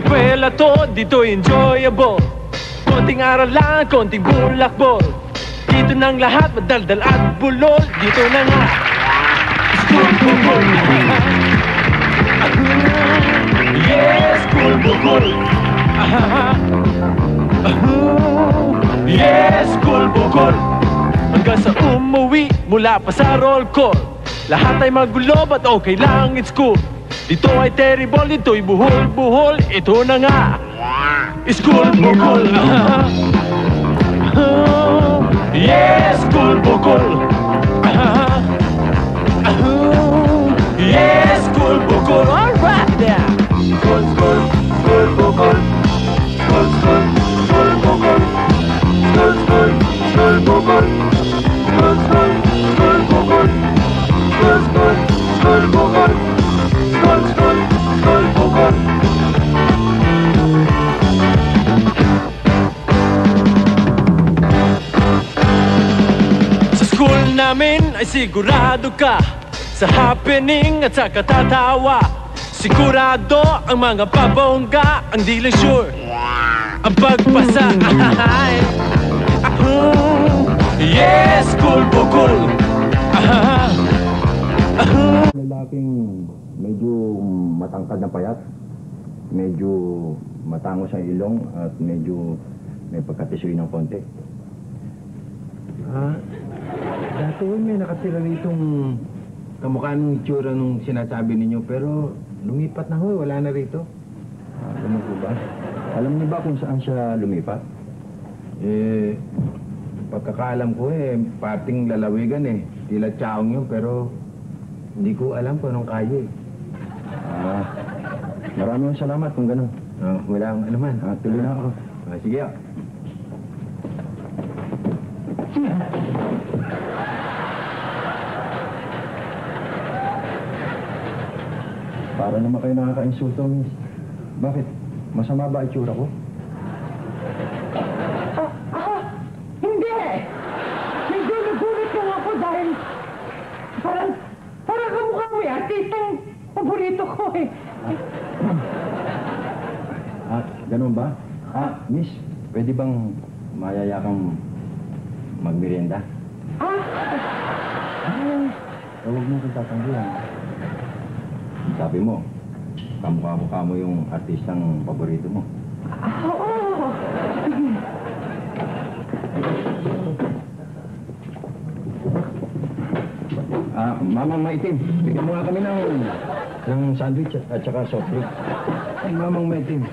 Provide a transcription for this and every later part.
eskwela to, dito enjoyable. Konting aral lang, konting bulakbol. Dito nang lahat, madaldal at bulol. Dito na nga, school bukol. Yes, school bukol. Yes, school bukol. Hanggang sa umuwi, mula pa sa roll call. Lahat ay magulo, but okay lang, it's cool. Dito ay terrible, dito'y buhol-buhol. Ito na nga, school bukol. Yes, school bukol. Yes, school bukol. All right there. School, school, school bukol. School, school, school bukol. School, school, school bukol. School, school, school bukol. School, school, school bukol. School, school, school bukol. Sa school namin ay sigurado ka sa happening at sa katatawa. Sigurado ang mga pabongga, ang di lang sure ang pagpasa. Yes, school bukol. Lalaking medyo matangkad na payat, medyo matangos ang ilong at medyo may pagkatisoy ng konti. Dati may nakatira ritong kamukha nung itsura nung sinasabi ninyo, pero lumipat na ho, wala na rito. Ganun po ba? Alam niyo ba kung saan siya lumipat? Pagkakaalam ko parting lalawigan tila Chaong yun, pero hindi ko alam kung anong kayo Maraming salamat kung ganun. Wala akong anuman. Tuloy na ako. Sige. Para naman kayo nakaka-insulto, miss. Bakit? Masama ba itsura ko? Hindi! Medyo nagulat lang ako dahil parang kamukha mo yan. Artistang paborito ko Ganun ba? Miss, pwede bang mayaya kang magmerienda? Huwag mo kong tatanggihan. Sabi mo, kamukha mo yung artistang paborito mo. Oo! Mamang Maitim, bigyan mo nga kami ng sandwich at saka soft drink. Ay, Mamang Maitim.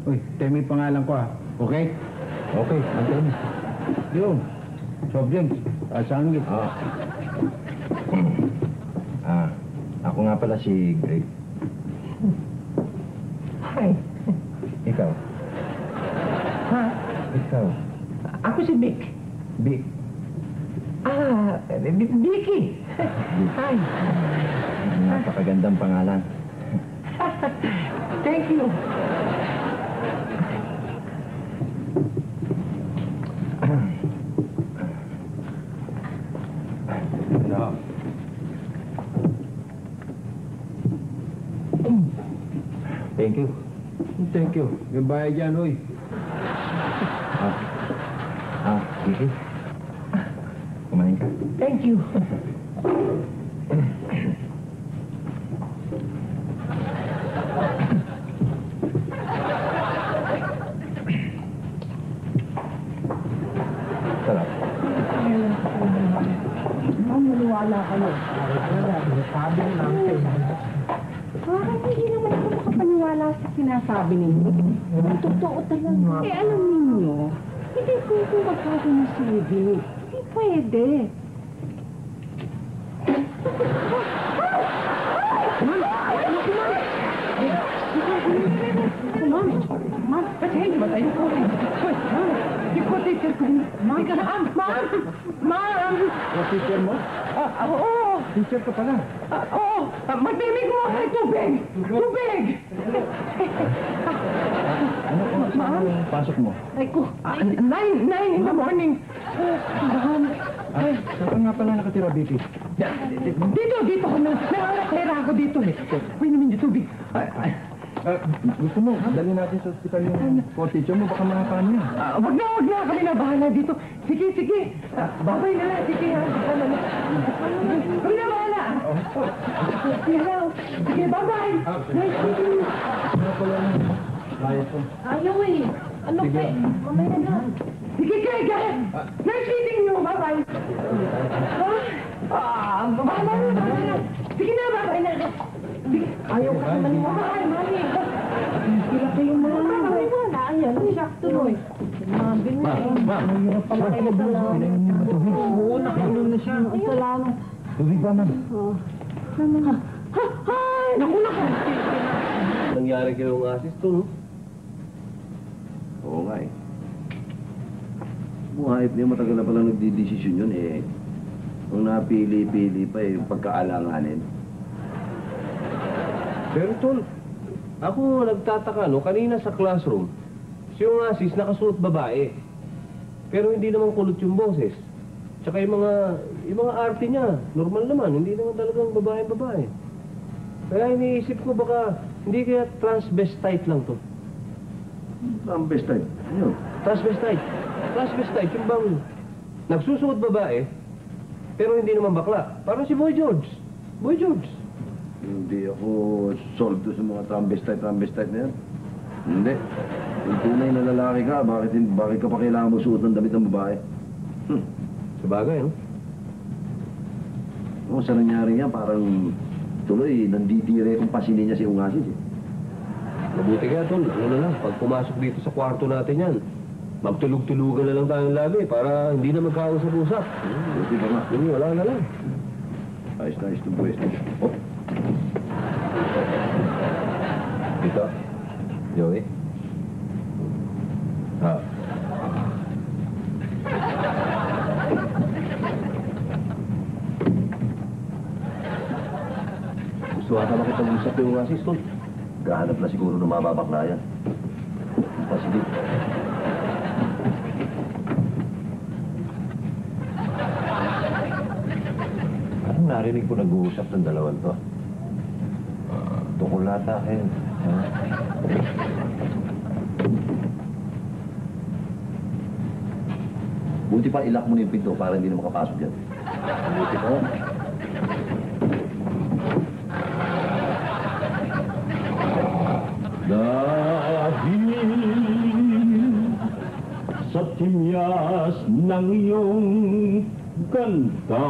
Uy, Temi pangalan ko Okay? Okay, Anthony. Yung, soft drinks, sandwich. Ako nga pala si Greg. Hi. Ikaw? Ikaw? Ako si Vic. Vic. Vicky. Hi. Napakagandang pangalan. Thank you. Thank you. Thank you. May bayad yan, uy. Vicky. Kumain ka. Thank you. Sarap. Maniwala kayo. Sabi mo lang sa inyo. Parang hindi naman ako makapaniwala sa sinasabi ninyo. Ang totoo talaga. Alam ninyo, hindi ko magkakaroon ng silbi. Hindi pwede. Ma'am, patay, batay ko. Hindi ko teacher ko. Ma'am! Teacher mo? Oo! Teacher ka pala. Oo! Magtimig mo kay tubig! Tubig! Ano pasok mo? Ay ko, 9 in the morning. Saan ka nga pala nakatira, Vicky? Dito ako. Nakakatira ako dito Uy naman yung tubig. Gusto mo, dali natin sa ospital yung cottage mo, baka makakaano yan. Wag na. Kami na bahala dito. Sige. Babay na lang. Sige, ha. Kami na bahala. Sige, bye-bye. Nice meeting you. Ayaw eh. Ano pa eh? Mamaya na. Sige, Greg. Nice meeting you. Bye-bye. Bahala na. Sige na, bye-bye na. Sige. Ayaw ka naman mo. Mami. Sila kayong mga maniwala. Ayan, shock tuloy. Mabi na eh. Mahirap pala kayo dala. Oo, nakainom na siya. Salamat. Tubig ba, ma'am? Hay! Naku! Nangyari kayong assist to, no? Oo nga eh. Buhayop niya matagal na palang nagdidesisyon yun eh. Kung napili-pili pa eh, yung pagkaalanganin. Pero tol, ako nagtataka, no? Kanina sa classroom, si yung assist nakasuot babae. Pero hindi naman kulot yung boses. Tsaka yung mga arte niya, normal naman, hindi naman talagang babae. Kaya iniisip ko baka, hindi kaya transvestite lang to. Ang best time. Ano? Transvestite, yung bang nagsusuot babae, pero hindi naman bakla. Parang si Boy George. Hindi ako solve to sa mga transvestite na yan. Hindi. Kung tunay na lalaki ka, bakit ka pa kailangan mo suot ng damit ng babae? Sabagay, no? Oo, sa nangyari niya, parang tuloy, nandidire kung pasinin niya si Ungasis eh. Mabuti kaya, tol. Ano na lang, pag pumasok dito sa kwarto natin yan, magtulog-tulugan na lang tayong lagi para hindi na magkausap-usap. Buti pa nga. Hindi, wala na lang. Ayos na, itong buwes na. Oh, Dito. Joey. gusto ata makipag-usap yung Ungasis, tol. Gahanap na siguro ng mababakla yan. Sige. Parang narinig ko nag-uusap ng dalawang to. Tukol lata akin. Buti pa ilak mo na yung pinto para hindi na makapasok yan. Buti pa. Dahil sa timyas ng iyong ganda,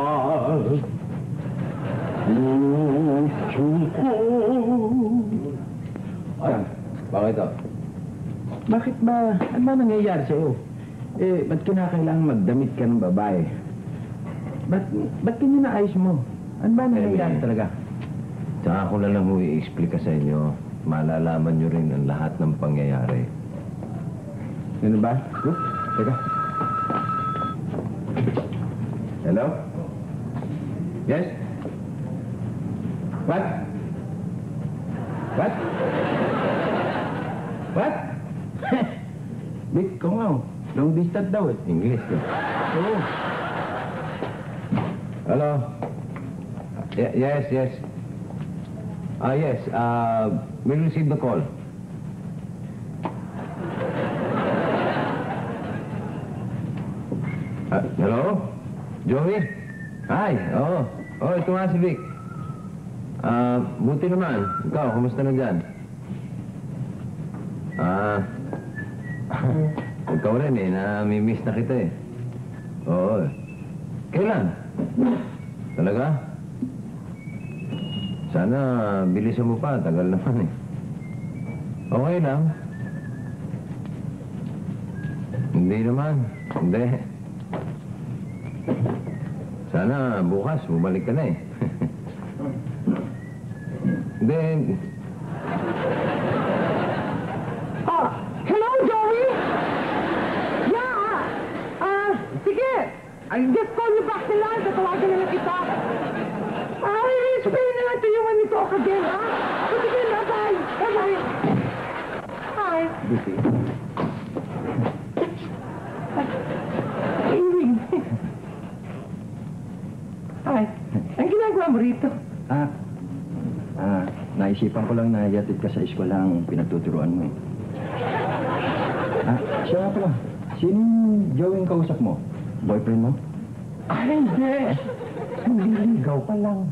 puso ko. Bakit ito? Bakit ba? Ano ba nangyayari sa'yo? Ba't kinakailangan magdamit ka ng babae? Ba't ganyan na ayos mo? Ano ba nangyayari talaga? Tsaka ako na lang i-explica sa inyo. Malalaman nyo rin ang lahat ng pangyayari. Sino ba? Teka. Hello? Yes? What? Big ko nga. Long distance daw eh. English ko. Oo. Hello? Yes. Yes. We'll receive the call. Hello? Joey? Hi. Ito nga si Vic. Buti naman. Ikaw, kumusta na dyan? Ikaw rin eh, nami-miss na kita eh. Oo. Kailan? Talaga? Sana bilisan mo pa, tagal naman eh. Okay lang. Hindi naman. Hindi. Sana bukas, bumalik ka na eh. Then... Hello, Joey? Yeah. Sige. I'll just call you back to lunch. Tatawagan na lang kita. I'll explain na lang to you when we talk again, ha? So, sige, bye-bye. Bye-bye. Hi. Busy. Hi. Ang ginagawa mo rito? naisipan ko lang na yatid ka sa eskwela ang pinagtuturuan mo eh. Siya nga pala. Sino yung Joey ang kausap mo? Boyfriend mo? Ay, hindi. Nililigaw pa lang.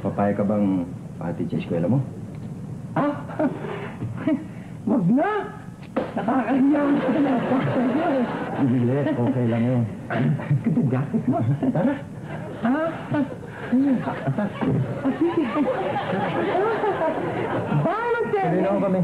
Papayag ka bang pahatid sa eskwela mo? Ah? Wag na! Nakakahiya ang pinapakta niya eh. Hindi, okay lang yun. Ganda jacket mo. Tara. Sige. Bahala siya. Tuloy na ako kami.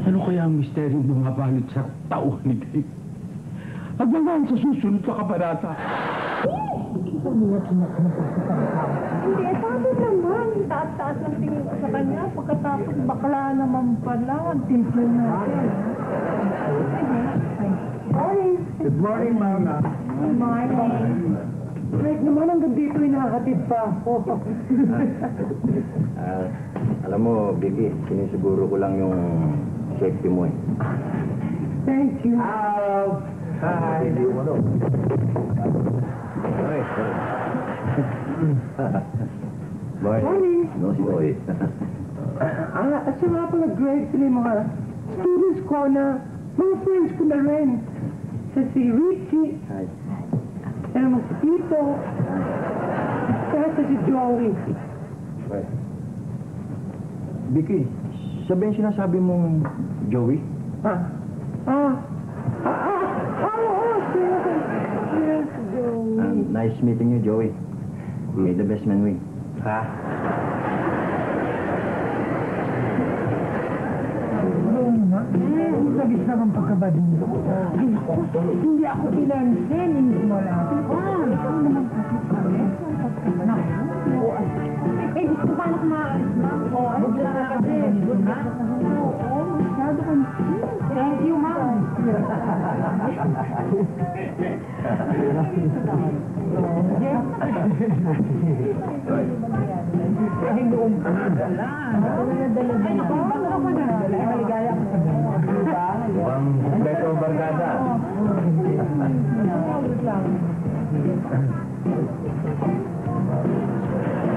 Ano kaya ang misteryong bumabalot sa tauhan ni Dave? Hanggang sa susunod sa kabanata. Hindi, sabi naman, taas-taas ng tingin ko sa kanya. Pagkatapos bakla naman pala, ang timple natin. Morning. Good morning, Mama. Good morning. Greg naman, hanggang dito inahatid pa ako. Alam mo, Vicky, sinisiguro ko lang yung safety mo eh. Thank you. Hi. Ay, Boy. Morning. No, si Boy. At siya nga pala, Greg, sila yung mga students ko na, mga friends ko na rin. Si Richie, Hi. kaya naman si Tito, kaya si Joey. Boy. Vicky, sabihin sinasabi mong Joey? Yes, Joey. Nice meeting you, Joey. May the best man win. Ha? Labis naman pagkabadin ko. Hindi ako pinansin, hindi mo lang. Ikaw naman kasi kami. Eh, gusto pa anak maalis na. Huwag lang na kasi. Oo, masyado kang thank you, ma'am. Ay, noong ka na dala. Ay, naku, baka ako na. Maligaya ko sa dala. Mukhang kompleto ang barkada.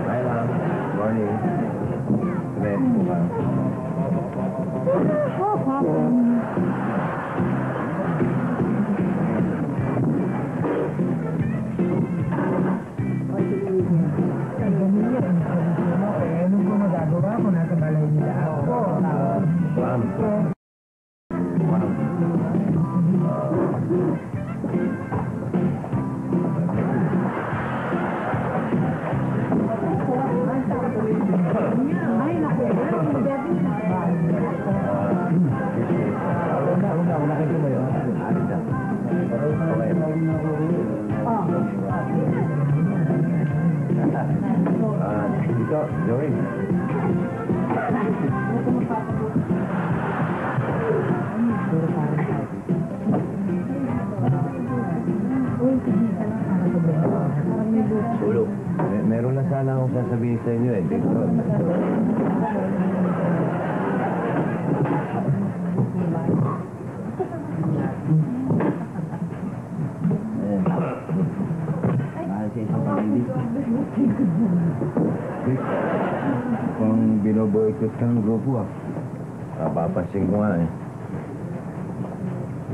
Hi, ma'am. Morning. Good morning. Ano ko magagawa kung nasa balay nila ako? Ma'am. Ay, naku. Nakita mo yun? Dito, Joey. Sulok. Meron na sana akong sasabihin sa inyo eh. Dito. Kung binoboykot ka ng grupo papapansin ko nga eh.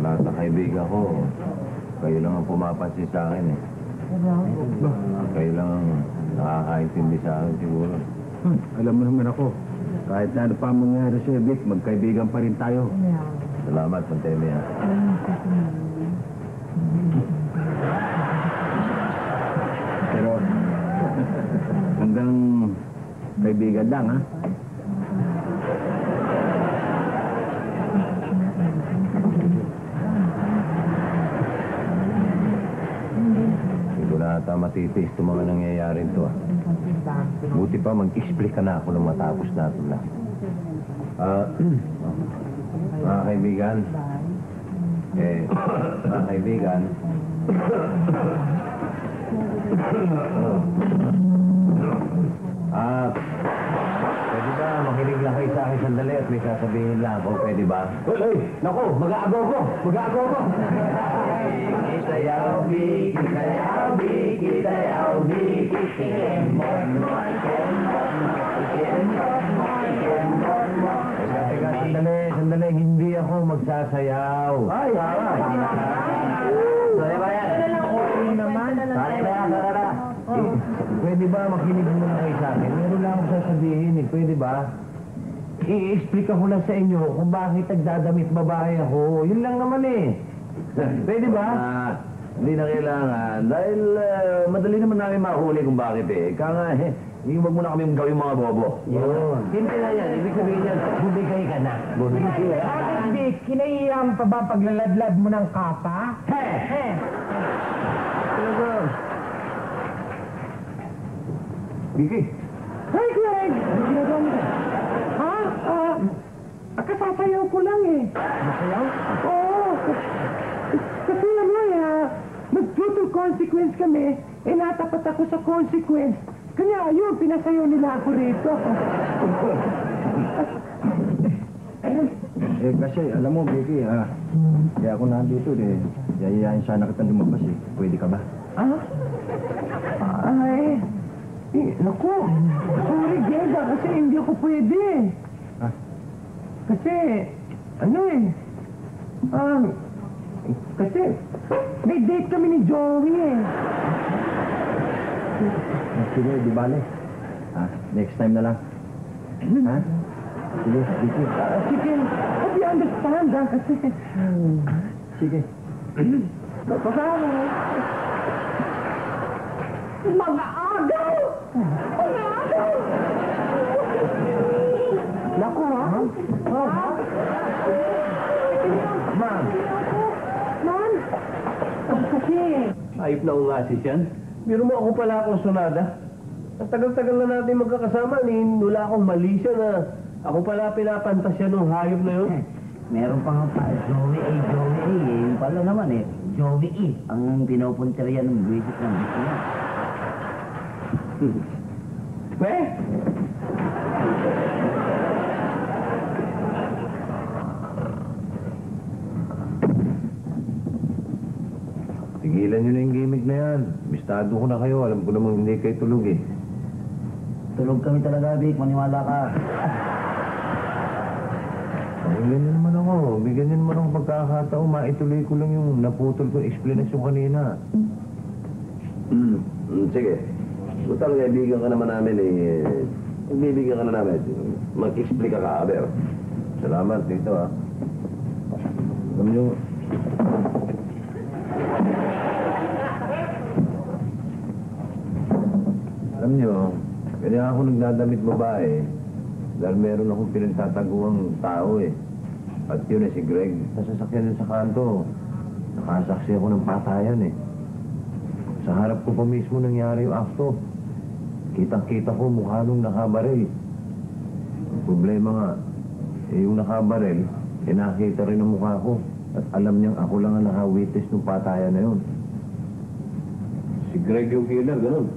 Lahat ng kaibigan ko, kayo lang ang pumapansin sa akin eh. Kayo lang ang nakakaintindi sa akin siguro. Alam mo naman ako, kahit na ano pa mangyari sa Vic, magkaibigan pa rin tayo. Salamat, Pantemi ha. Pero, hanggang kaibigan lang ha. Hindi ko na ata matitiis itong mga nangyayari ito ha. Buti pa mag-explain ka na ako nung matapos natin lang. Mga kaibigan, mga kaibigan, pwede ba makinig lang kayo sa akin sandali at may sasabihin lang ako, pwede ba? Hey, naku, mag-aago ko. Mag-aago ko. Kitayaw, Biki, kitayaw, Biki, kitayaw, Biki, Teka, sandali, hindi ako magsasayaw. Ay, Sorry ba yan? Tara. Pwede ba makinig muna kayo sa akin? Meron lang akong sasabihin eh. Pwede ba? I-explica ko lang sa inyo kung bakit nagdadamit babae ako. Yun lang naman eh. Pwede ba? Hindi na kailangan. Dahil madali naman namin mahuli kung bakit eh. Kaya nga eh, huwag mo na kami gawin mga bobo. Yun. Hindi na yan. Ibig sabihin yan, bumigay ka na. Hindi, kinaiyan pa ba paglaladlad mo ng kapa? Vicky, Hey, Greg! Ano ginagawa mo ka? Ha? Kasasayaw ko lang eh. masayaw? Oo. Kasi ano mag-due to consequence kami, natapat ako sa consequence. Kanya yun, pinasayaw nila ako rito. Kasi alam mo, Vicky, kaya ako nandito eh. Yayayain sana kita lumabas eh. Pwede ka ba? Naku, sorry, Geda, kasi hindi ako pwede. Kasi, kasi, may date kami ni Joey eh. Sige, di bale. Next time na lang. Sige, Vicky. Sige, hope you understand, kasi... Sige. Bye-bye. Mag-aagaw! Mag-aagaw! Naku, ha? Ma'am. Man? Kasi... Ayop na ungasis yan. Biro mo ako pala akong sonada. Ang tagal-tagal na natin magkakasama, wala akong mali siya na ako pala pinapantasya ng hayop na yun. Meron pa nga pa, Joey A. Yung pala naman Joey E. Ang pinupunteriya ng visit ng gusto niya. Tigilan nyo na yung gimmick na yan. Bistado ko na kayo. Alam ko namang hindi kayo tulog eh. Tulog kami talaga, Vic. Maniwala ka. Bigyan nyo naman ako. Bigyan nyo naman ako pagkakataon. Maituloy ko lang yung naputol ko explanation kanina. Sige. Kung talaga ibigyan ka naman namin eh, ibibigyan ka na namin. Mag-explica ka, Aber. Salamat dito Alam nyo, kaya ako nagdadamit babae dahil meron akong pinagtataguang tao eh. At yun si Greg. Sa sasakyan sa kanto, nakasaksi ako ng patayan eh. Sa harap ko pa mismo nangyari yung akto. Kitang-kita ko mukha nung nakabaril. Ang problema nga, yung nakabaril, nakita rin ang mukha ko. At alam niyang ako lang ang nakawitness ng patayan na yun. Si Greg yung killer, ganun.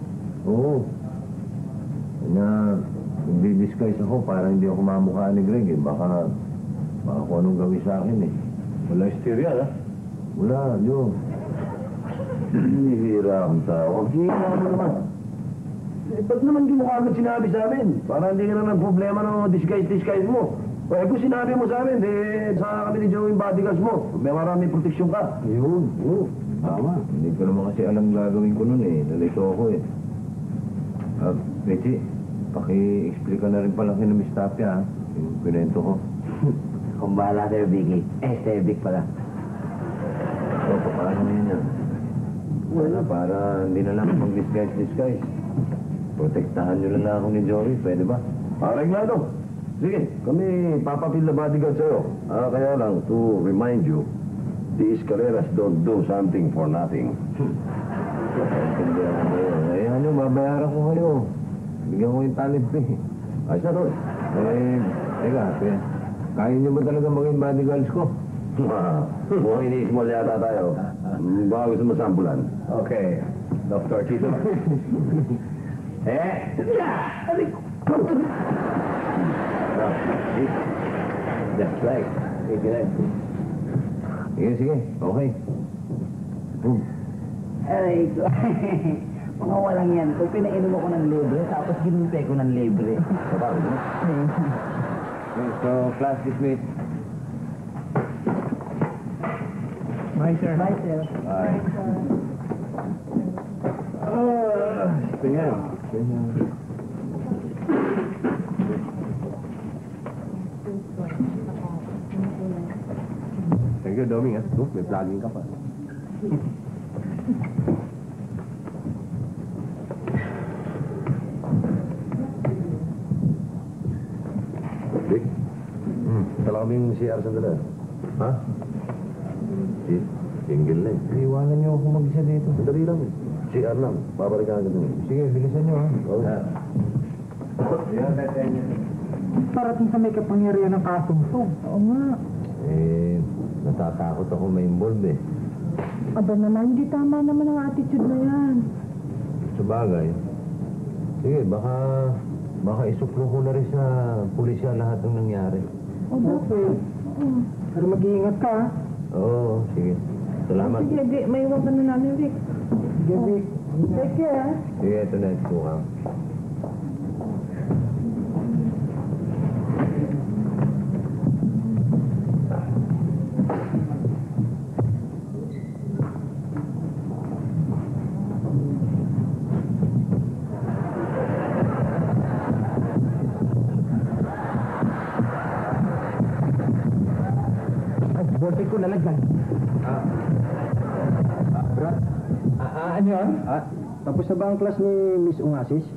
Oo. Nagdi-disguise ako para hindi ako mamukha ni Greg eh. Baka kung anong gawin sa akin eh. Wala hysteria, ha? Wala, Joe. Hinihira akong tao. Ang hira mo naman. Ba't naman di mo kagad sinabi sa amin? Para hindi ka na problema ng disguise mo. Kung sinabi mo sa amin, sa kami ni Joey bodyguards mo. May maraming proteksyon ka. Ayun, oo. Tama. Hindi ko naman kasi alam gagawin ko nun eh. Nalito ako eh. Betty, paki-explica na rin pala kay Miss Tapia yung pinento ko. Kung bahala kayo, Vicky. Vic pala. So, paano yun yan? Wala, para hindi na lang mag-disguise. Protektahan nyo lang ako ni Joey, pwede ba? Reglado. Sige, kami papapil na bodyguard sa'yo. Kaya lang, to remind you, these Carreras don't do something for nothing. Intindihan ko kayo. Ayahan nyo, babayaran ko kayo. Bigyan ko yung talent eh. Ayos na doon. Teka, kaya nyo ba talaga maging bodyguards ko? Mukhang ini-small yata tayo. Baka gusto mo sampulan. Okay. Dr. Chito. Just like 89. Sige, sige. Okay. Aray ko. Mga walang yan. Kung pinainom ako ng libre, tapos ginumpe ko ng libre. So, class dismissed. Bye, sir. Bye, sir. Bye. Tingnan. Thank you, Doming, ah. May vlogging ka pa. Dick? Tala kaming CR sandali. Ha? Single na eh. Iwanan niyo ako mag-isa dito. Sandali lang eh. CR lang. Babalikan agad eh. Sige, bilisan niyo ha. Okay. Parating sa may kapangyarihan ng kasong to. Oo nga. Eh, natatakot ako ma-involve eh. Aba naman, hindi tama naman ang attitude na yan. Sa bagay. Sige, baka isuklo ko na rin sa pulisya lahat ng nangyari. O bakit? Pero mag-iingat ka, ha? Oo, sige. Salamat. Sige, di, may iwan ka na namin, Vic. Sige, Vic. Take care, ha? Sige, ito na ito ha. Bote ko lalagyan. Brad? Ano yun? Tapos na ba ang class ni Miss Ungasis?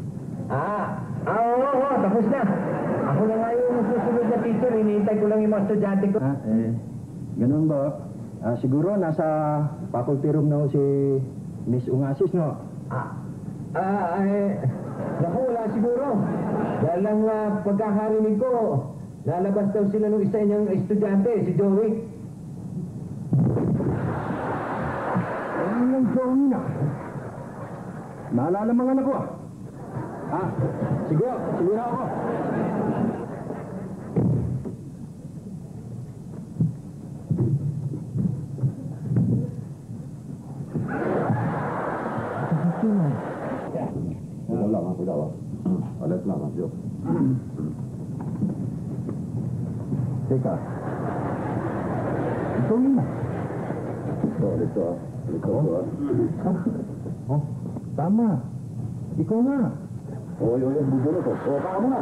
Oo, tapos na. Ako na nga yung susunod na teacher, hinihintay ko lang yung mga estudyante ko. Ganun ba? Siguro nasa faculty room na ho si Miss Ungasis, no? Naku, wala siguro. Dahil lang pagkakarinig ko, lalabas daw sila ng isa niyang estudyante, si Joey. Ano yung Joey na? Naalala mga anak ko, sige na ako. Kudaw. Alas lang, Joe. Teka. Joey na. Ito. Oh, tama. Ikaw nga. Oy, bubuno to. Baka mo na.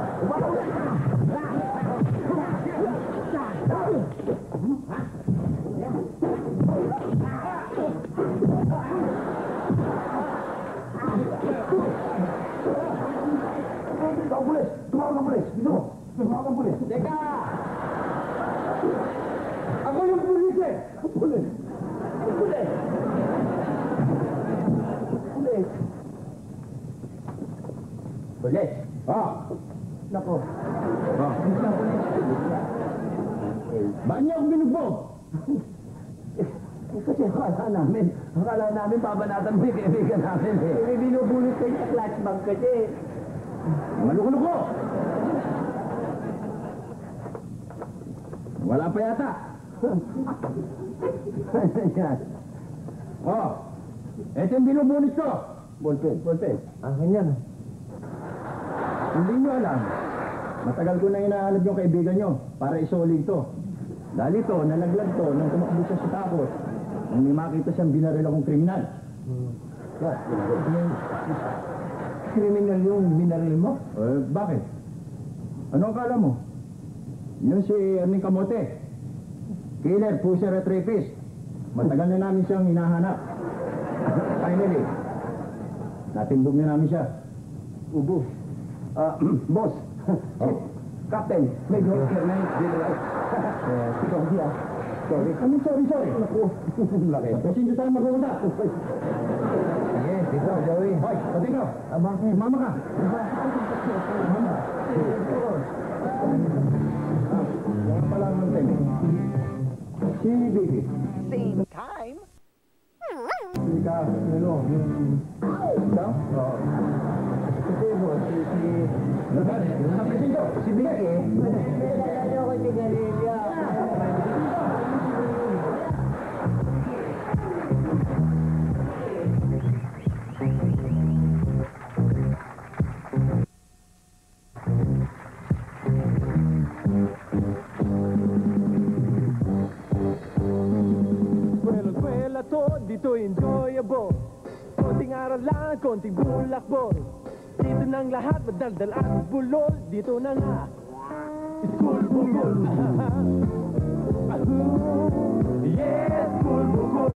Tumawag ang pulis. Dito. Tumawag ang pulis. Teka! Ako yung pulis eh! Pulis. Pulis! Pulis! Pulis! Nako. Bakit niya akong binugbog? Kasi akala namin babanatan mo yung kaibigan namin eh. May binubulot kayo sa clutch bag kasi. Maluko-luko! Wala pa yata. Yan. Ito yung binubunis ko. Ballpen. Akin yan. Hindi nyo alam. Matagal ko na hinahanap yung kaibigan nyo para isoli ito. Dahil ito, nalaglag to nang tumakbo siya sa tapos. Nang may makita siyang binaril akong kriminal. Kriminal yung binaril mo? Bakit? Ano akala mo? Yun si Erning Kamote. Killer, pusher at rapist. Matagal na namin siyang hinahanap. Finally, natimbog na namin siya. Ubo. Boss. Captain. Major Colonel General. Ikaw siya. Sorry. Sorry. Naku. Laki. Kasi hindi tayo mag-uusap. Sige, dito, Joey. Hoy, pati ko. Mama ka. Yan pala ang time. Si Baby. Same time. Ika, ano, yung... Ikaw? Oo. Kasi mo, si... Si Vicky. Ano ako si Galilea? dito enjoyable. Konting aral lang, konting bulakbol. Dito nang lahat madaldal at bulol. Dito na nga School Bugol. Yeah.